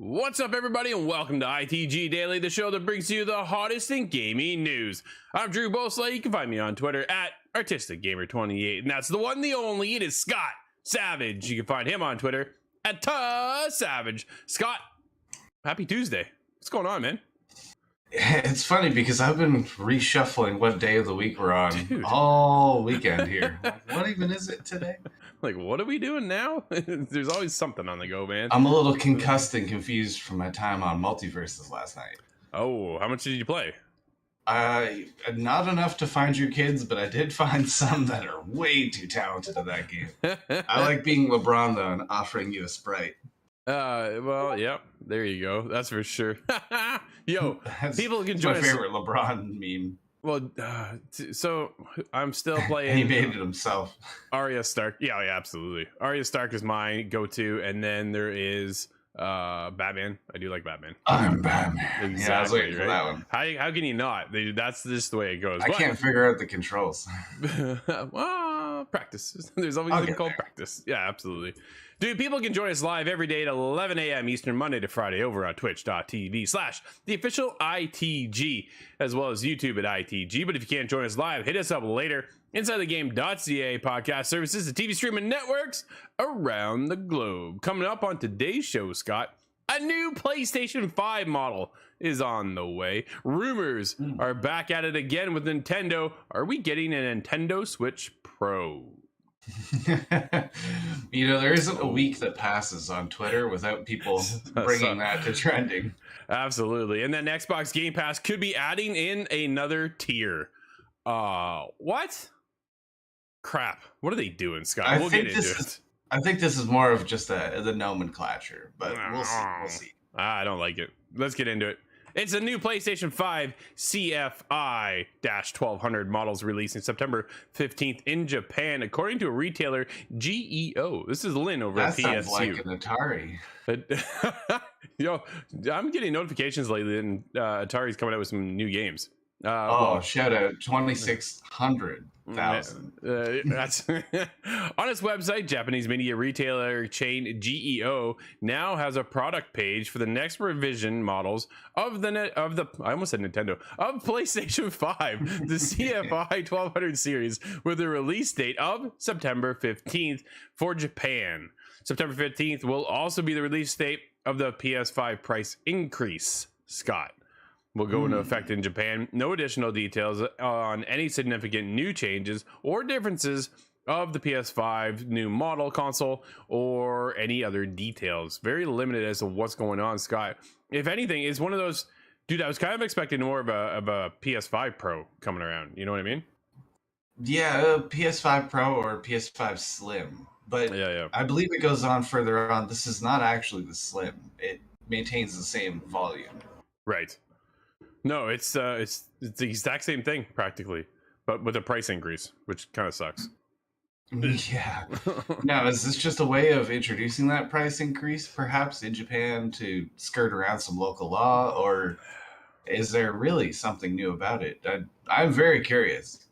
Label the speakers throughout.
Speaker 1: What's up, everybody, and welcome to ITG Daily, the show that brings you the hottest in gaming news. I'm Drew Bosley. You can find me on Twitter at ArtisticGamer28, and that's the one, the only. It is Scott Savage. You can find him on Twitter at Savage. Scott, happy Tuesday. What's going on, man?
Speaker 2: It's funny because I've been reshuffling what day of the week we're on all weekend here. What even is it today?
Speaker 1: Like, what are we doing now? There's always something on the go, man.
Speaker 2: I'm a little concussed and confused from my time on Multiverses last night.
Speaker 1: Oh, how much did you play?
Speaker 2: Not enough to find your kids, but I did find some that are way too talented at that game. I like being LeBron, though, and offering you a Sprite.
Speaker 1: Well, yep, there you go. That's for sure. Yo, people can join us.
Speaker 2: My favorite LeBron meme.
Speaker 1: Well, so I'm still playing.
Speaker 2: He made it himself.
Speaker 1: Arya Stark. Yeah, absolutely. Arya Stark is my go-to, and then there is Batman. I do like Batman.
Speaker 2: I'm Batman.
Speaker 1: Exactly,
Speaker 2: yeah, I was waiting for that one.
Speaker 1: How can you not? That's just the way it goes.
Speaker 2: I can't figure out the controls.
Speaker 1: Well, practice. There's always something called practice. Yeah, absolutely. Dude, people can join us live every day at 11 a.m. Eastern, Monday to Friday over on twitch.tv/the official ITG, as well as YouTube at ITG. But if you can't join us live, hit us up later. InsideTheGame.ca podcast services, the TV streaming networks around the globe. Coming up on today's show, Scott, a new PlayStation 5 model is on the way. Rumors are back at it again with Nintendo. Are we getting a Nintendo Switch Pro?
Speaker 2: You know, there isn't a week that passes on Twitter without people bringing that to trending.
Speaker 1: Absolutely. And then Xbox Game Pass could be adding in another tier. What? Crap. What are they doing, Scott? We'll get into it.
Speaker 2: I think this is more of just the nomenclature, but we'll see. We'll see.
Speaker 1: I don't like it. Let's get into it. It's a new PlayStation 5 CFI-1200 models releasing September 15th in Japan, according to a retailer, GEO. This is Lynn over at PSU.
Speaker 2: That sounds like an Atari.
Speaker 1: Yo, I'm getting notifications lately, and Atari's coming out with some new games.
Speaker 2: Shout out 2600,000.
Speaker 1: That's on its website. Japanese media retailer chain GEO now has a product page for the next revision models of I almost said Nintendo, of PlayStation 5, the CFI 1200 series, with a release date of September 15th for Japan. September 15th will also be the release date of the PS5 price increase, Scott. Will go into effect in Japan. No additional details on any significant new changes or differences of the PS5 new model console or any other details. Very limited as to what's going on, Scott. If anything, it's one of those, dude, I was kind of expecting more of a PS5 Pro coming around. You know what I mean?
Speaker 2: Yeah, PS5 Pro or PS5 Slim. But yeah. I believe it goes on further on. This is not actually the Slim. It maintains the same volume.
Speaker 1: Right. No, it's the exact same thing practically, but with a price increase, which kind of sucks.
Speaker 2: Yeah. Now, is this just a way of introducing that price increase, perhaps in Japan, to skirt around some local law, or is there really something new about it? I'm very curious.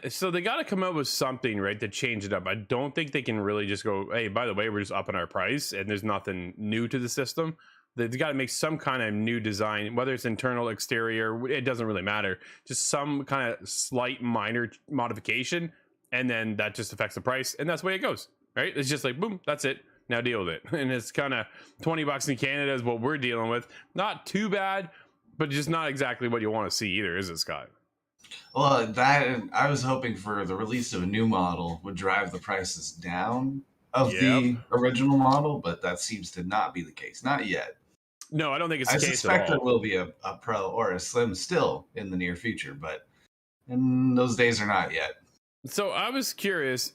Speaker 1: So they got to come up with something, right, to change it up. I don't think they can really just go, hey, by the way, we're just upping our price, and there's nothing new to the system. They've got to make some kind of new design, whether it's internal, exterior, it doesn't really matter. Just some kind of slight minor modification, and then that just affects the price, and that's the way it goes, right? It's just like boom, that's it. Now deal with it. And it's kind of $20 in Canada is what we're dealing with. Not too bad, but just not exactly what you want to see either, is it, Scott?
Speaker 2: Well, that I was hoping for the release of a new model would drive the prices down of the original model, but that seems to not be the case. Not yet.
Speaker 1: No, I don't think it's the case at
Speaker 2: suspect
Speaker 1: all.
Speaker 2: there will be a Pro or a Slim still in the near future, but those days are not yet.
Speaker 1: So I was curious,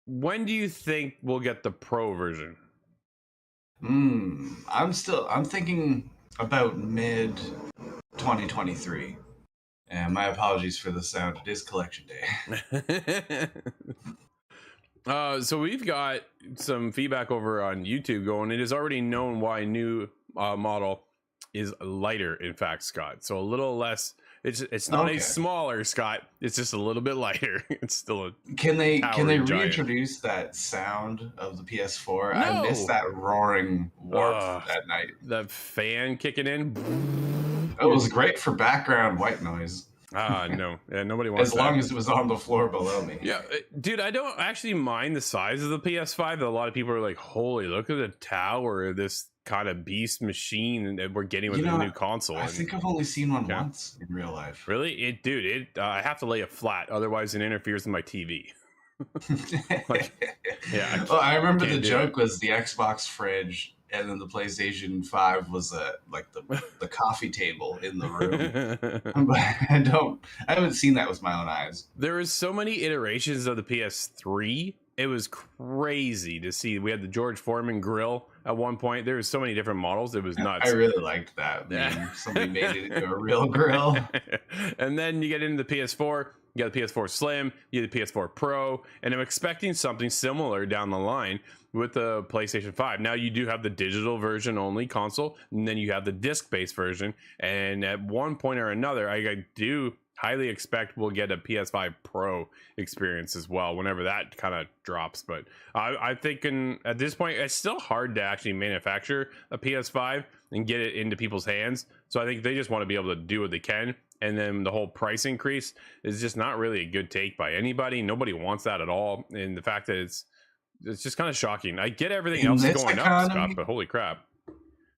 Speaker 1: when do you think we'll get the Pro version?
Speaker 2: I'm thinking about mid 2023. And my apologies for the sound. It is collection day.
Speaker 1: So we've got some feedback over on YouTube going, it is already known why new model is lighter, in fact, Scott. So a little less, it's not a smaller, Scott. It's just a little bit lighter. It's still a
Speaker 2: Can they
Speaker 1: giant.
Speaker 2: reintroduce that sound of the PS4?
Speaker 1: No.
Speaker 2: I missed that roaring warp at night.
Speaker 1: The fan kicking in.
Speaker 2: It was great for background white noise.
Speaker 1: No. Yeah, nobody wants
Speaker 2: as long as it was on the floor below me.
Speaker 1: Yeah, dude, I don't actually mind the size of the PS5. A lot of people are like, holy, look at the tower of this kind of beast machine that we're getting with the new console.
Speaker 2: I think I've only seen one once in real life.
Speaker 1: Really? I have to lay it flat, otherwise it interferes with my TV.
Speaker 2: I remember the joke was the Xbox fridge, and then the PlayStation 5 was the coffee table in the room. But I haven't seen that with my own eyes.
Speaker 1: There was so many iterations of the PS3. It was crazy to see. We had the George Foreman grill at one point. There was so many different models. It was nuts.
Speaker 2: I really liked that. Somebody made it into a real grill.
Speaker 1: And then you get into the PS4. You got the PS4 Slim, you get the PS4 Pro, and I'm expecting something similar down the line with the PlayStation 5. Now you do have the digital version only console, and then you have the disc-based version. And at one point or another, I do highly expect we'll get a PS5 Pro experience as well whenever that kind of drops. But I'm thinking at this point, it's still hard to actually manufacture a PS5 and get it into people's hands. So I think they just want to be able to do what they can. And then the whole price increase is just not really a good take by anybody. Nobody wants that at all. And the fact that it's just kind of shocking. I get everything else going up, Scott, but holy crap.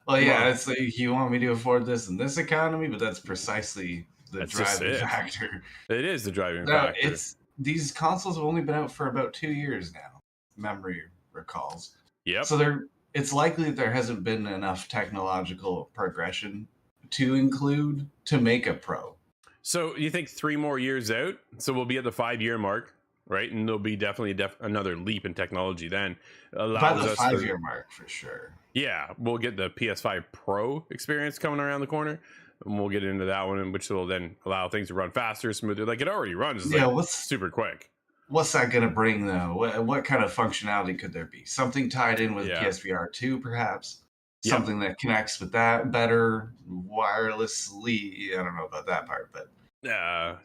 Speaker 2: Well, yeah, it's like you want me to afford this in this economy, but that's precisely the driving factor.
Speaker 1: It is the driving factor.
Speaker 2: These consoles have only been out for about 2 years now, memory recalls.
Speaker 1: Yep.
Speaker 2: So it's likely that there hasn't been enough technological progression to include to make a Pro.
Speaker 1: So you think 3 more years out, so we'll be at the 5-year mark, right? And there'll be definitely another leap in technology then.
Speaker 2: By the 5-year mark, for sure.
Speaker 1: Yeah, we'll get the PS5 Pro experience coming around the corner. And we'll get into that one, which will then allow things to run faster, smoother. Like it already runs super quick.
Speaker 2: What's that going to bring, though? What kind of functionality could there be? Something tied in with PSVR 2, perhaps? Something that connects with that better wirelessly. I don't know about that part, but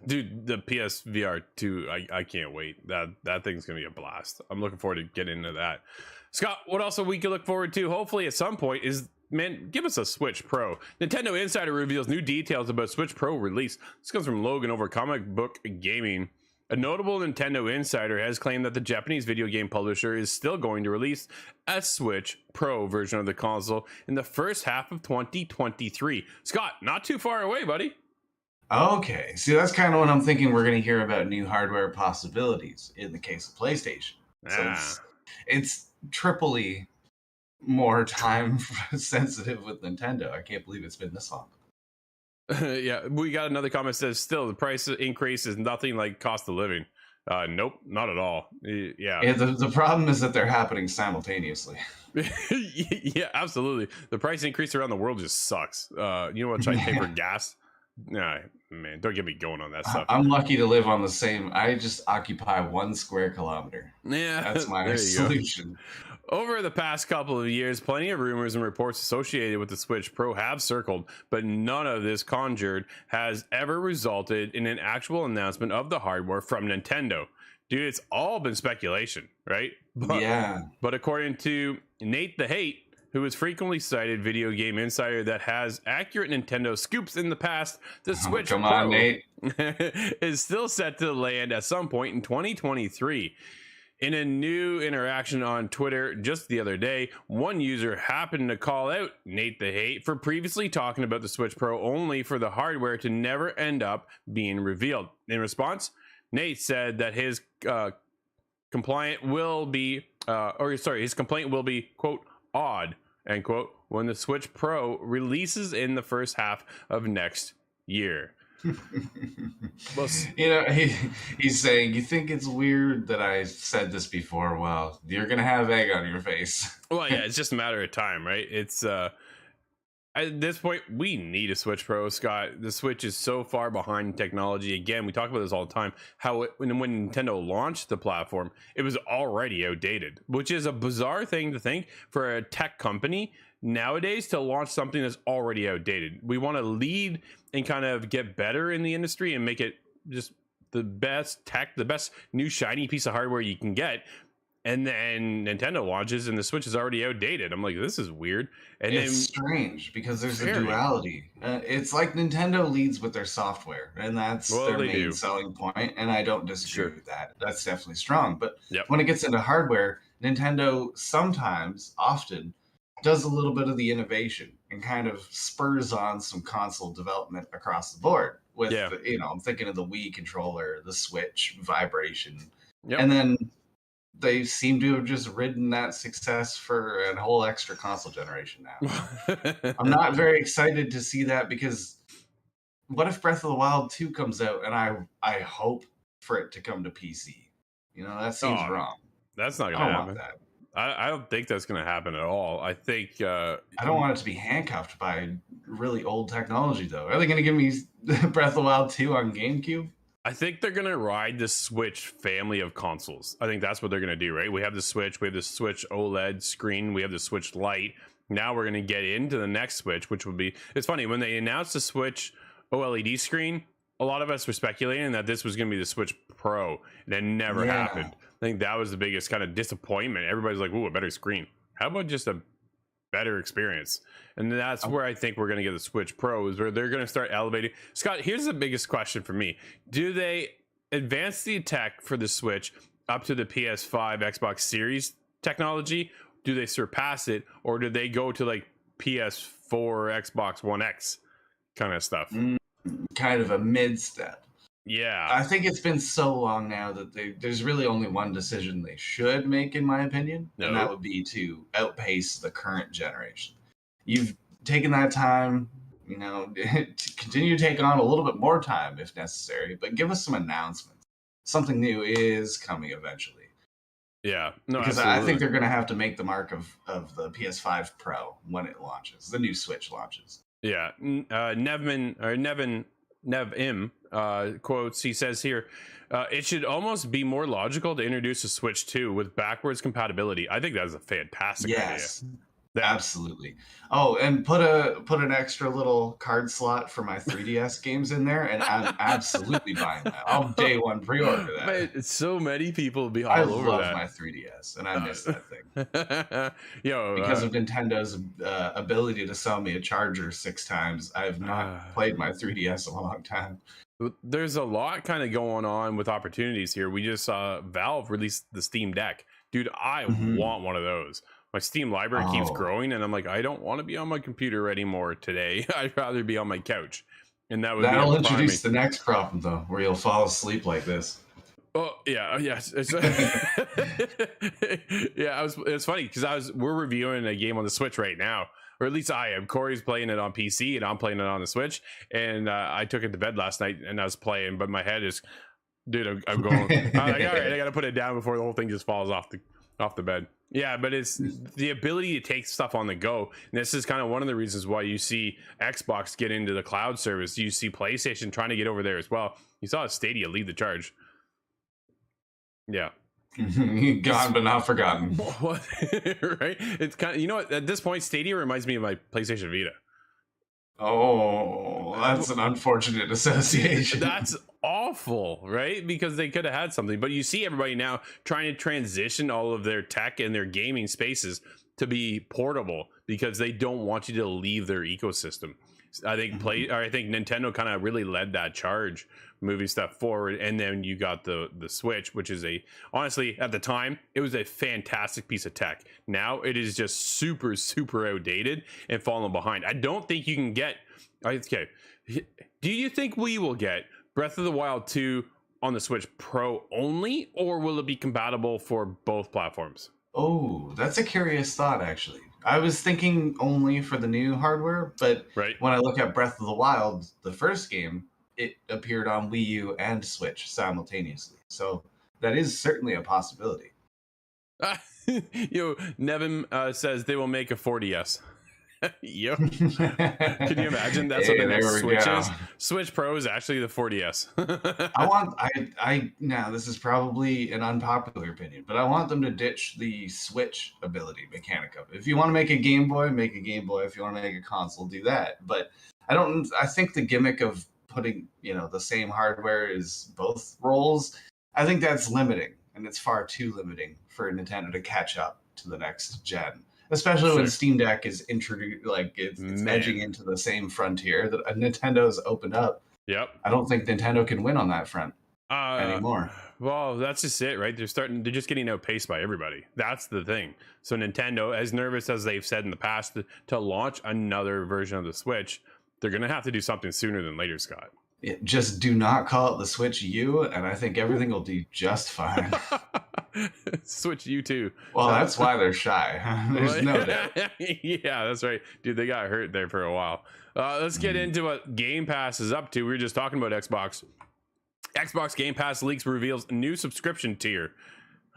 Speaker 1: dude, the PSVR 2, I can't wait. That thing's gonna be a blast. I'm looking forward to getting into that. Scott, what else we can look forward to? Hopefully, at some point, give us a Switch Pro. Nintendo Insider reveals new details about Switch Pro release. This comes from Logan over Comic Book Gaming. A notable Nintendo insider has claimed that the Japanese video game publisher is still going to release a Switch Pro version of the console in the first half of 2023. Scott, not too far away, buddy.
Speaker 2: Okay, see, that's kind of what I'm thinking. We're going to hear about new hardware possibilities in the case of PlayStation. So it's triply more time sensitive with Nintendo. I can't believe it's been this long.
Speaker 1: Yeah, we got another comment that says still the price increase is nothing like cost of living. Nope, not at all. Yeah,
Speaker 2: the problem is that they're happening simultaneously.
Speaker 1: Yeah, absolutely. The price increase around the world just sucks. You know what I pay for gas? Nah, man, don't get me going on that stuff.
Speaker 2: I'm lucky to live on the same. I just occupy 1 square kilometer.
Speaker 1: Yeah,
Speaker 2: that's my solution.
Speaker 1: Over the past couple of years, plenty of rumors and reports associated with the Switch Pro have circled, but none of this conjured has ever resulted in an actual announcement of the hardware from Nintendo. Dude, it's all been speculation, right? But according to Nate the Hate, who has frequently cited Video Game Insider that has accurate Nintendo scoops in the past, the Switch
Speaker 2: come
Speaker 1: Pro
Speaker 2: on, Nate.
Speaker 1: is still set to land at some point in 2023. In a new interaction on Twitter just the other day, one user happened to call out Nate the Hate for previously talking about the Switch Pro only for the hardware to never end up being revealed. In response, Nate said that his complaint will be, quote, odd, end quote, when the Switch Pro releases in the first half of next year.
Speaker 2: Well, he's saying, you think it's weird that I said this before? Well, you're gonna have egg on your face.
Speaker 1: Well, yeah, it's just a matter of time, right? It's at this point we need a Switch Pro, Scott. The Switch is so far behind technology. Again, we talk about this all the time, how when Nintendo launched the platform, it was already outdated, which is a bizarre thing to think for a tech company nowadays to launch something that's already outdated. We want to lead and kind of get better in the industry and make it just the best tech, the best new shiny piece of hardware you can get. And then Nintendo launches and the Switch is already outdated. I'm like, this is weird. And
Speaker 2: it's
Speaker 1: then,
Speaker 2: strange because there's a duality. It's like Nintendo leads with their software, and that's their main selling point. And I don't disagree with that. That's definitely strong. But when it gets into hardware, Nintendo sometimes, often, does a little bit of the innovation and kind of spurs on some console development across the board. With I'm thinking of the Wii controller, the Switch vibration, and then they seem to have just ridden that success for a whole extra console generation now. I'm not very excited to see that, because what if Breath of the Wild 2 comes out, and I hope for it to come to PC? That seems wrong.
Speaker 1: That's not going to happen. I don't think that's going to happen at all. I think
Speaker 2: I don't want it to be handcuffed by really old technology, though. Are they going to give me Breath of the Wild 2 on GameCube?
Speaker 1: I think they're going to ride the Switch family of consoles. I think that's what they're going to do, right? We have the Switch, we have the Switch OLED screen, we have the Switch Lite. Now we're going to get into the next Switch, which would be, it's funny, when they announced the Switch OLED screen, a lot of us were speculating that this was going to be the Switch Pro, and it never happened. I think that was the biggest kind of disappointment. Everybody's like, ooh, a better screen. How about just a better experience? And that's where I think we're going to get the Switch Pro, is where they're going to start elevating. Scott, here's the biggest question for me. Do they advance the tech for the Switch up to the PS5, Xbox Series technology? Do they surpass it? Or do they go to like PS4, Xbox One X kind of stuff?
Speaker 2: Kind of a mid-step.
Speaker 1: Yeah.
Speaker 2: I think it's been so long now that there's really only one decision they should make, in my opinion, and that would be to outpace the current generation. You've taken that time, to continue to take on a little bit more time if necessary, but give us some announcements. Something new is coming eventually.
Speaker 1: Yeah. No,
Speaker 2: because I think they're going to have to make the mark of the PS5 Pro when it launches, the new Switch launches.
Speaker 1: Yeah. Nevin quotes, he says here, it should almost be more logical to introduce a Switch 2 with backwards compatibility. I think that's a fantastic idea.
Speaker 2: Absolutely. Oh, and put an extra little card slot for my 3DS games in there, and I'm absolutely buying that. I'll day one pre-order that.
Speaker 1: But so many people will be all over that.
Speaker 2: I love my 3DS, and I miss that thing. Because of Nintendo's ability to sell me a charger 6 times, I have not played my 3DS in a long time.
Speaker 1: There's a lot kind of going on with opportunities here. We just saw Valve release the Steam Deck. Dude, I want one of those. My Steam library keeps growing, and I'm like, I don't want to be on my computer anymore today. I'd rather be on my couch. And that'll
Speaker 2: introduce the next problem, though, where you'll fall asleep like this.
Speaker 1: Oh yeah, yes. It's funny because we're reviewing a game on the Switch right now, or at least I am. Corey's playing it on PC, and I'm playing it on the Switch. And I took it to bed last night, and I was playing, but my head is, dude, I'm going. I'm like, all right, I got to put it down before the whole thing just falls off the bed. Yeah, but it's the ability to take stuff on the go. And this is kind of one of the reasons why you see Xbox get into the cloud service. You see PlayStation trying to get over there as well. You saw Stadia lead the charge. Yeah.
Speaker 2: Gone but not forgotten.
Speaker 1: Right? It's kind of, you know what? At this point, Stadia reminds me of my PlayStation Vita.
Speaker 2: Oh, that's an unfortunate association.
Speaker 1: That's awful, right? Because they could have had something. But you see everybody now trying to transition all of their tech and their gaming spaces to be portable, because they don't want you to leave their ecosystem. I think Nintendo kind of really led that charge, moving stuff forward. And then you got the Switch, which is honestly, at the time, it was a fantastic piece of tech. Now it is just super, super outdated and falling behind. I don't think you can get, okay. Do you think we will get Breath of the Wild 2 on the Switch Pro only, or will it be compatible for both platforms?
Speaker 2: Oh, that's a curious thought, actually. I was thinking only for the new hardware, but when I look at Breath of the Wild, the first game, it appeared on Wii U and Switch simultaneously. So that is certainly a possibility.
Speaker 1: Nevin says they will make a 4DS. Yep. Can you imagine? That's what the next Switch is. Switch Pro is actually the 4DS.
Speaker 2: Now this is probably an unpopular opinion, but I want them to ditch the Switch ability mechanic of it. If you want to make a Game Boy, make a Game Boy. If you want to make a console, do that. But I think the gimmick of putting, the same hardware as both roles, I think that's limiting, and it's far too limiting for Nintendo to catch up to the next gen. Especially when Steam Deck is introduced, it's edging into the same frontier that Nintendo's opened up.
Speaker 1: Yep.
Speaker 2: I don't think Nintendo can win on that front anymore.
Speaker 1: Well, that's just it, right? They're just getting outpaced by everybody. That's the thing. So Nintendo, as nervous as they've said in the past to launch another version of the Switch, they're going to have to do something sooner than later, Scott.
Speaker 2: Just do not call it the Switch U, and I think everything will do just fine.
Speaker 1: Switch U too.
Speaker 2: Well, that's why they're shy. There's no doubt.
Speaker 1: Yeah, that's right. Dude, they got hurt there for a while. Let's get into what Game Pass is up to. We were just talking about Xbox. Xbox Game Pass leaks reveals new subscription tier.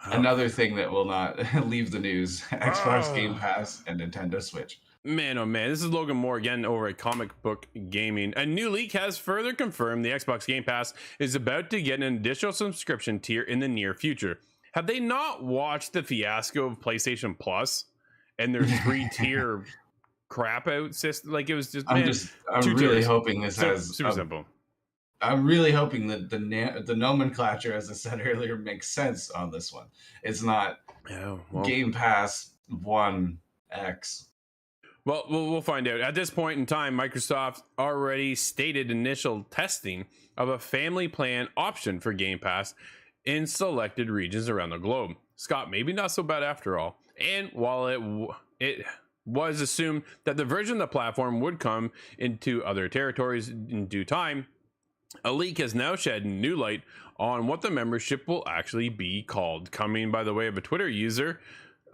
Speaker 2: Another thing that will not leave the news. Xbox Game Pass and Nintendo Switch.
Speaker 1: Man, oh man, this is Logan Moore again over at Comic Book Gaming. A new leak has further confirmed the Xbox Game Pass is about to get an additional subscription tier in the near future. Have they not watched the fiasco of PlayStation Plus and their 3-tier crap out system? Like, it was just,
Speaker 2: I'm really hoping this has
Speaker 1: super simple.
Speaker 2: I'm really hoping that the nomenclature, as I said earlier, makes sense on this one. It's not Game Pass 1X.
Speaker 1: Well, we'll find out. At this point in time, Microsoft already stated initial testing of a family plan option for Game Pass in selected regions around the globe. Scott, maybe not so bad after all. And while it was assumed that the version of the platform would come into other territories in due time, a leak has now shed new light on what the membership will actually be called. Coming by the way of a Twitter user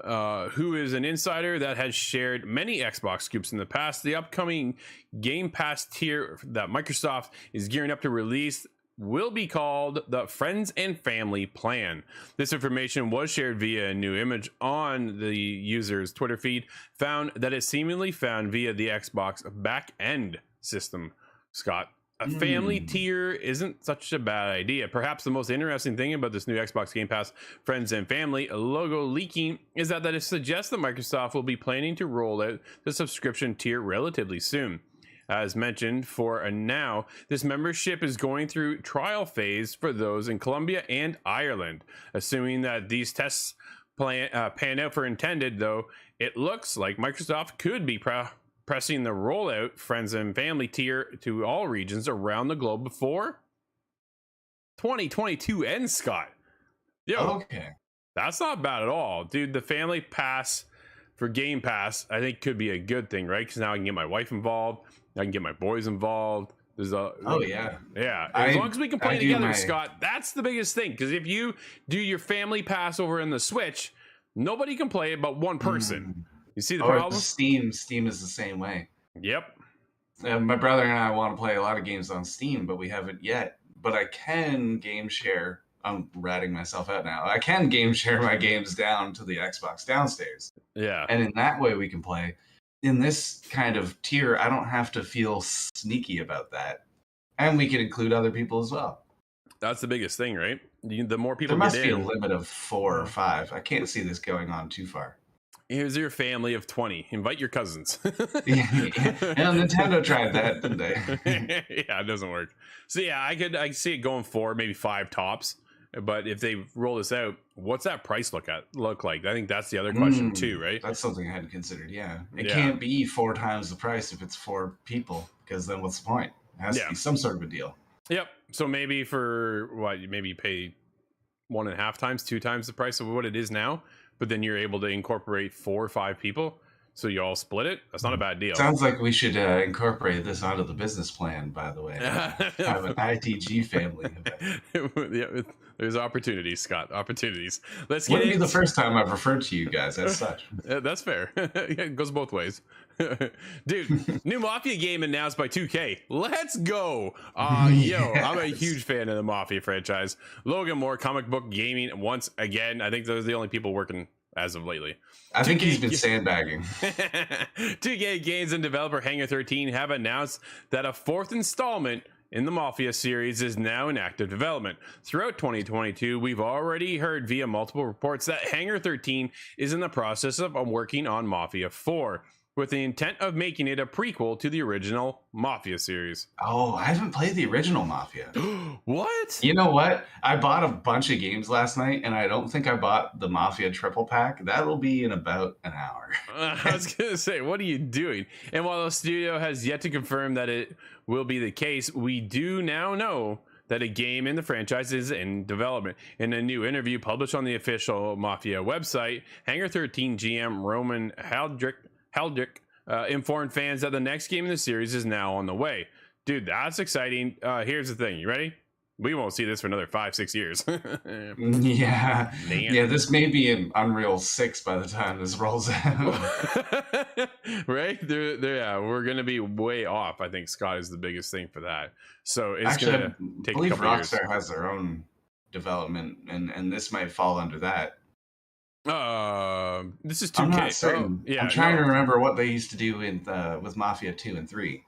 Speaker 1: who is an insider that has shared many Xbox scoops in the past, the upcoming Game Pass tier that Microsoft is gearing up to release will be called the Friends and Family Plan. This information was shared via a new image on the user's Twitter feed, found that it seemingly found via the Xbox back-end system. Scott, a family tier isn't such a bad idea. Perhaps the most interesting thing about this new Xbox Game Pass Friends and Family logo leaking is that it suggests that Microsoft will be planning to roll out the subscription tier relatively soon. As mentioned, for now, this membership is going through trial phase for those in Colombia and Ireland. Assuming that these tests pan out for intended, though, it looks like Microsoft could be pressing the rollout Friends and Family tier to all regions around the globe before 2022 ends, Scott.
Speaker 2: Okay.
Speaker 1: That's not bad at all. Dude, the Family Pass for Game Pass, I think could be a good thing, right? Because now I can get my wife involved. I can get my boys involved. There's
Speaker 2: yeah.
Speaker 1: As long as we can play together, Scott, that's the biggest thing. Because if you do your Family Pass over in the Switch, nobody can play it but one person. You see the problem?
Speaker 2: Steam is the same way.
Speaker 1: Yep.
Speaker 2: My brother and I want to play a lot of games on Steam, but we haven't yet. But I can game share. I'm ratting myself out now. I can game share my games down to the Xbox downstairs.
Speaker 1: Yeah.
Speaker 2: And in that way we can play. In this kind of tier, I don't have to feel sneaky about that. And we can include other people as well.
Speaker 1: That's the biggest thing, right? The more people
Speaker 2: there must be a limit of 4 or 5. I can't see this going on too far.
Speaker 1: Here's your family of 20. Invite your cousins.
Speaker 2: Yeah. Nintendo tried that, didn't they?
Speaker 1: Yeah, it doesn't work. So yeah, I could see it going 4, maybe 5 tops. But if they roll this out, what's that price look like? I think that's the other question too, right?
Speaker 2: That's something I hadn't considered. Yeah, it
Speaker 1: Yeah.
Speaker 2: can't be 4 times the price if it's 4 people, because then what's the point? It has to be some sort of a deal.
Speaker 1: Yep. So maybe for what, maybe you pay 1.5 times, 2 times the price of what it is now, but then you're able to incorporate 4 or 5 people, so you all split it. That's not a bad deal.
Speaker 2: Sounds like we should incorporate this onto the business plan, by the way. Have an ITG family event.
Speaker 1: Yeah, there's opportunities, Scott. Opportunities. Let's get
Speaker 2: Wouldn't
Speaker 1: into
Speaker 2: be the first time I've referred to you guys as such.
Speaker 1: That's fair. It goes both ways. Dude, new Mafia game announced by 2K. Let's go. Yo, I'm a huge fan of the Mafia franchise. Logan Moore, comic book gaming once again. I think those are the only people working as of lately.
Speaker 2: I think he's been sandbagging.
Speaker 1: 2K Games and developer Hangar 13 have announced that a 4th installment in the Mafia series is now in active development. Throughout 2022, we've already heard via multiple reports that Hangar 13 is in the process of working on Mafia 4, with the intent of making it a prequel to the original Mafia series.
Speaker 2: Oh, I haven't played the original Mafia.
Speaker 1: What?
Speaker 2: You know what? I bought a bunch of games last night, and I don't think I bought the Mafia triple pack. That'll be in about an hour.
Speaker 1: I was going to say, what are you doing? And while the studio has yet to confirm that it will be the case, we do now know that a game in the franchise is in development. In a new interview published on the official Mafia website, Hangar 13 GM Roman Haldrick informed fans that the next game in the series is now on the way. Dude, that's exciting. Here's the thing. You ready? We won't see this for another 5-6 years.
Speaker 2: Yeah.
Speaker 1: Man.
Speaker 2: Yeah, this may be in Unreal 6 by the time this rolls out.
Speaker 1: Right? Yeah, we're going to be way off. I think Scott is the biggest thing for that. So it's
Speaker 2: Actually,
Speaker 1: going to take a couple years.
Speaker 2: Rockstar has their own development, and this might fall under that.
Speaker 1: This is 2K.
Speaker 2: I'm not certain.
Speaker 1: Yeah,
Speaker 2: I'm trying to remember what they used to do with Mafia 2 and 3.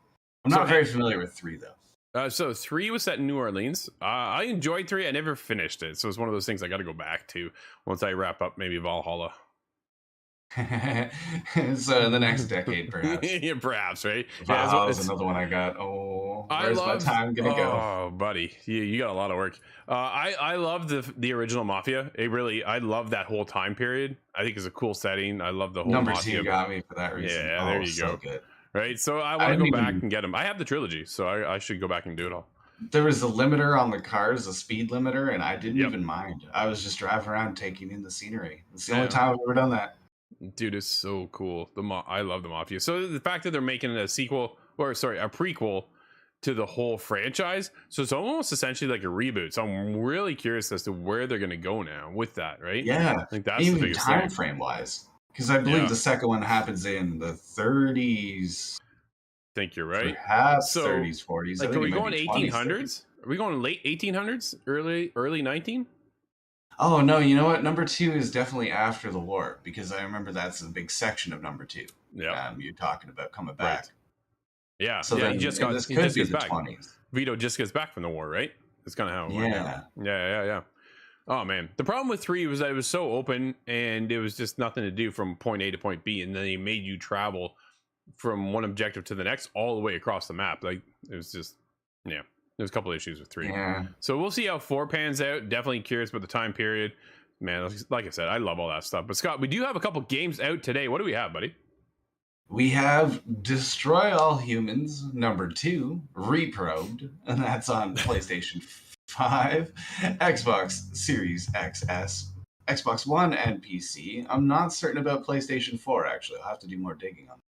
Speaker 2: I'm not very familiar with 3 though.
Speaker 1: So 3 was set in New Orleans. I enjoyed 3. I never finished it, so it's one of those things I got to go back to once I wrap up maybe Valhalla.
Speaker 2: So in the next decade, perhaps.
Speaker 1: Yeah, perhaps, right?
Speaker 2: Valhalla's another one I got. Oh, where's my time gonna go?
Speaker 1: Oh, buddy, you got a lot of work. I love the original Mafia. I love that whole time period. I think it's a cool setting. I love the whole
Speaker 2: Number
Speaker 1: Mafia.
Speaker 2: 2 got me for that reason.
Speaker 1: Yeah, there you go.
Speaker 2: Good.
Speaker 1: Right, so I want to go back and get them. I have the trilogy, so I should go back and do it all.
Speaker 2: There was a limiter on the cars, a speed limiter, and I didn't even mind. I was just driving around taking in the scenery. It's the only time I've ever done that.
Speaker 1: Dude, it's so cool. I love the Mafia. So the fact that they're making a prequel to the whole franchise, so it's almost essentially like a reboot. So I'm really curious as to where they're going to go now with that, right?
Speaker 2: Yeah,
Speaker 1: I think that's
Speaker 2: even
Speaker 1: the biggest
Speaker 2: time
Speaker 1: thing.
Speaker 2: frame wise, because I believe the second one happens in the 30s.
Speaker 1: I think you're right.
Speaker 2: Perhaps 30s, 40s.
Speaker 1: Like, are we going 1800s? Are we going late 1800s? Early 19?
Speaker 2: Oh, no, you know what? Number 2 is definitely after the war, because I remember that's a big section of number 2.
Speaker 1: Yeah.
Speaker 2: You're talking about coming back.
Speaker 1: Right. Yeah.
Speaker 2: So
Speaker 1: yeah,
Speaker 2: then
Speaker 1: he just gets back.
Speaker 2: 20s.
Speaker 1: Vito just gets back from the war, right? That's kind of how it went.
Speaker 2: Yeah.
Speaker 1: Yeah. Oh, man. The problem with 3 was that it was so open, and it was just nothing to do from point A to point B, and then they made you travel from one objective to the next all the way across the map. Like, it was just, there's a couple issues with 3.
Speaker 2: Yeah.
Speaker 1: So we'll see how 4 pans out. Definitely curious about the time period. Man, like I said, I love all that stuff. But Scott, we do have a couple games out today. What do we have, buddy?
Speaker 2: We have Destroy All Humans, number 2, Reprobed, and that's on PlayStation 5, Xbox Series XS, Xbox One, and PC. I'm not certain about PlayStation 4, actually. I'll have to do more digging on that.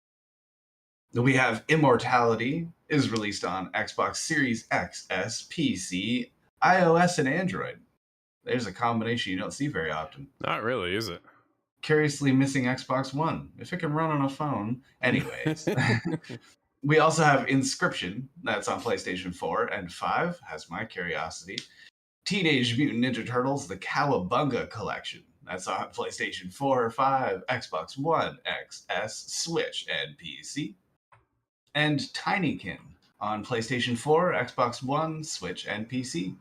Speaker 2: Then we have Immortality, is released on Xbox Series XS, PC, iOS, and Android. There's a combination you don't see very often.
Speaker 1: Not really, is it?
Speaker 2: Curiously missing Xbox One. If it can run on a phone. Anyways. We also have Inscription. That's on PlayStation 4 and 5. Has my curiosity. Teenage Mutant Ninja Turtles, the Cowabunga Collection. That's on PlayStation 4, 5, Xbox One, XS, Switch, and PC. And Tinykin on PlayStation 4, Xbox One, Switch, and PC.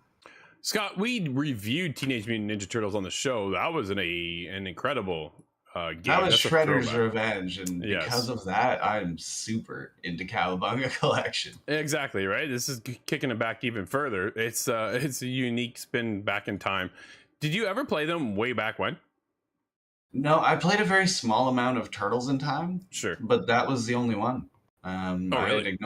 Speaker 1: Scott, we reviewed Teenage Mutant Ninja Turtles on the show. That was an incredible game.
Speaker 2: That was
Speaker 1: That's a
Speaker 2: Shredder's
Speaker 1: throwback.
Speaker 2: Revenge, and
Speaker 1: Yes.
Speaker 2: because of that, I'm super into Cowabunga Collection.
Speaker 1: Exactly, right? This is kicking it back even further. It's a unique spin back in time. Did you ever play them way back when?
Speaker 2: No, I played a very small amount of Turtles in Time,
Speaker 1: Sure.
Speaker 2: but that was the only one.
Speaker 1: Oh, really?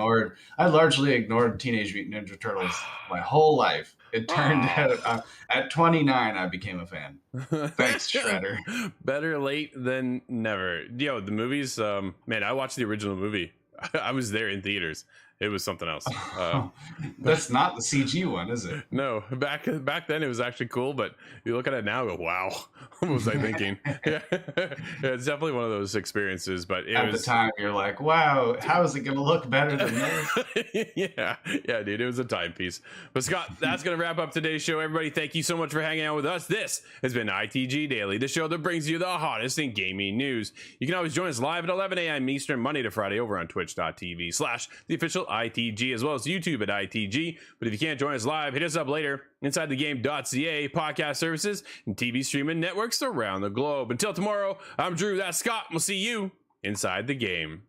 Speaker 2: I largely ignored Teenage Mutant Ninja Turtles my whole life. It turned
Speaker 1: Oh.
Speaker 2: out at 29, I became a fan. Thanks, Shredder.
Speaker 1: Better late than never. Yo, the movies, man, I watched the original movie. I was there in theaters. It was something else.
Speaker 2: That's not the CG one, is it?
Speaker 1: No, back then it was actually cool, but you look at it now and go, wow, what was I thinking? Yeah. It's definitely one of those experiences, but
Speaker 2: At the time, you're like, wow, how is it going to look better than this?
Speaker 1: yeah, dude, it was a timepiece. But Scott, that's gonna wrap up today's show. Everybody, thank you so much for hanging out with us. This has been ITG Daily, the show that brings you the hottest in gaming news. You can always join us live at 11 a.m. Eastern, Monday to Friday, over on twitch.tv/the official ITG, as well as YouTube at ITG. But if you can't join us live, hit us up later. InsideTheGame.ca, podcast services, and TV streaming networks around the globe. Until tomorrow, I'm Drew, that's Scott. We'll see you inside the game.